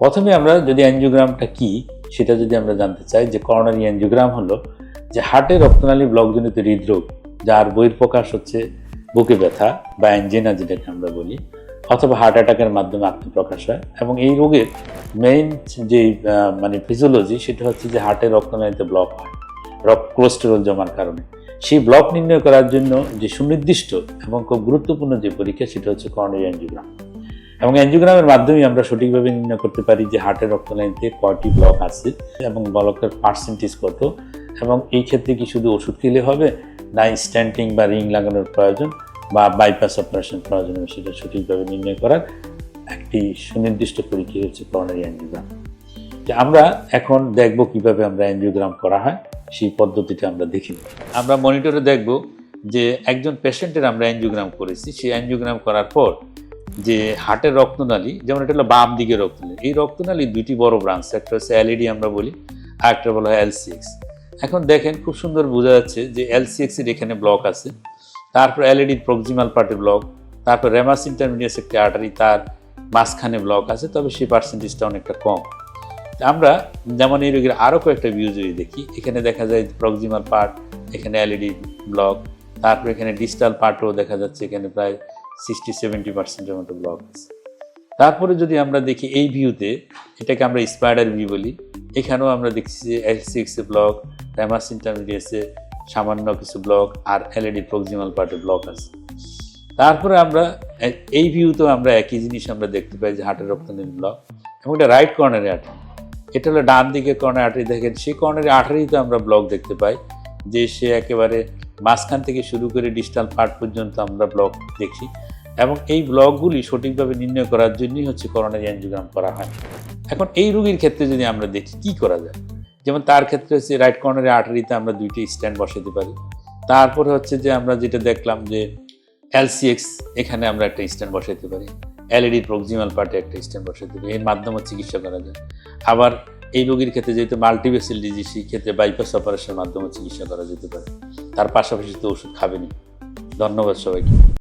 প্রথমে আমরা যদি অ্যাঞ্জিওগ্রামটা কি সেটা যদি আমরা জানতে চাই, যে করোনারি অ্যাঞ্জিওগ্রাম হলো যে হার্টের রক্তনালী ব্লকজনিত হৃদরোগ, যার বহিঃপ্রকাশ হচ্ছে বুকে ব্যথা বা অ্যাঞ্জিনা যেটাকে আমরা বলি, অথবা হার্ট অ্যাটাকের মাধ্যমে আত্মপ্রকাশ হয়। এবং এই রোগের মেইন যে ফিজিওলজি সেটা হচ্ছে যে হার্টের রক্তনালীতে ব্লক হয় কোলেস্টেরল জমার কারণে। সেই ব্লক নির্ণয় করার জন্য যে সুনির্দিষ্ট এবং খুব গুরুত্বপূর্ণ যে পরীক্ষা সেটা হচ্ছে করোনারি অ্যাঞ্জিওগ্রাম। এবং অ্যাঞ্জিওগ্রামের মাধ্যমে আমরা সঠিকভাবে নির্ণয় করতে পারি যে হার্টের রক্তনালীতে কয়টি ব্লক আছে এবং ব্লকের পার্সেন্টেজ কত, এবং এই ক্ষেত্রে কি শুধু ওষুধ খেলে হবে না স্ট্যান্টিং বা রিং লাগানোর প্রয়োজন বা বাইপাস অপারেশন প্রয়োজন, সেটা সঠিকভাবে নির্ণয় করার একটি সুনির্দিষ্ট পরীক্ষা হচ্ছে করোনারি অ্যাঞ্জিওগ্রাম। যে আমরা এখন দেখব কিভাবে আমরা অ্যাঞ্জিওগ্রাম করা হয়, সেই পদ্ধতিটা আমরা দেখি। আমরা মনিটরে দেখব যে একজন পেশেন্টের আমরা অ্যাঞ্জিওগ্রাম করেছি, সেই অ্যাঞ্জিওগ্রাম করার পর যে হার্টের রক্তনালী, যেমন এটা হলো বাম দিকে রক্তনালী, এই রক্তনালী দুইটি বড় ব্রাঞ্চ, একটা হচ্ছে এলইডি আমরা বলি, আর একটা বলা হয় এলসিএক্স। এখন দেখেন খুব সুন্দর বোঝা যাচ্ছে যে এলসিএক্স এর এখানে ব্লক আছে, তারপর এলইডির প্রক্সিমাল পার্টে ব্লক, তারপর রেমাস ইন্টারমিডিয়াস একটি আর্টারি, তার মাঝখানে ব্লক আছে, তবে সেই পার্সেন্টেজটা অনেকটা কম। আমরা যেমন এই রোগীর আরও কয়েকটা ভিউ যদি দেখি, এখানে দেখা যায় প্রক্সিমাল পার্ট, এখানে এলইডি ব্লক, তারপর এখানে ডিস্টাল পার্টও দেখা যাচ্ছে এখানে প্রায় 60-70% মতো ব্লক আছে। তারপরে যদি আমরা দেখি এই ভিউতে, এটাকে আমরা স্পাইডার ভিউ বলি, এখানেও আমরা দেখছি যে এল6 ব্লক, রেমাস ইন্টারমিডিয়েসে সামান্য কিছু ব্লক, আর এলইডি প্রক্সিমাল পার্টে ব্লক আছে। তারপরে আমরা এই ভিউতেও আমরা একই জিনিস আমরা দেখতে পাই যে হার্টের রক্তনালী ব্লক, এবং এটা রাইট কর্নারি আর্টারি, এটা হলো ডান দিকে কর্নারি আর্টারি। দেখেন সেই কর্নারি আর্টারিতে আমরা ব্লক দেখতে পাই, যে সে একেবারে মাঝখান থেকে শুরু করে ডিস্টাল পার্ট পর্যন্ত আমরা ব্লক দেখি। এবং এই ব্লকগুলি সঠিকভাবে নির্ণয় করার জন্যই হচ্ছে করোনারি অ্যাঞ্জিওগ্রাম করা হয়। এখন এই রোগীর ক্ষেত্রে যদি আমরা দেখি কি করা যায়, যেমন তার ক্ষেত্রে হচ্ছে রাইট কর্নারি আর্টারিতে আমরা দুইটি স্ট্যান্ড বসাতে পারি। তারপরে হচ্ছে যে আমরা যেটা দেখলাম যে এলসিএক্স, এখানে আমরা একটা স্ট্যান্ড বসাতে পারি, এলইডির প্রক্সিমাল পার্টে একটা স্ট্যান্ড বসাতে পারি, এর মাধ্যমে চিকিৎসা করা যায়। আবার এই রোগীর ক্ষেত্রে যেহেতু মাল্টিভেসেল ডিজিজ, সেই ক্ষেত্রে বাইপাস অপারেশনের মাধ্যমে চিকিৎসা করা যেতে পারে। তার পাশাপাশি তো ওষুধ খাবেনি। ধন্যবাদ সবাইকে।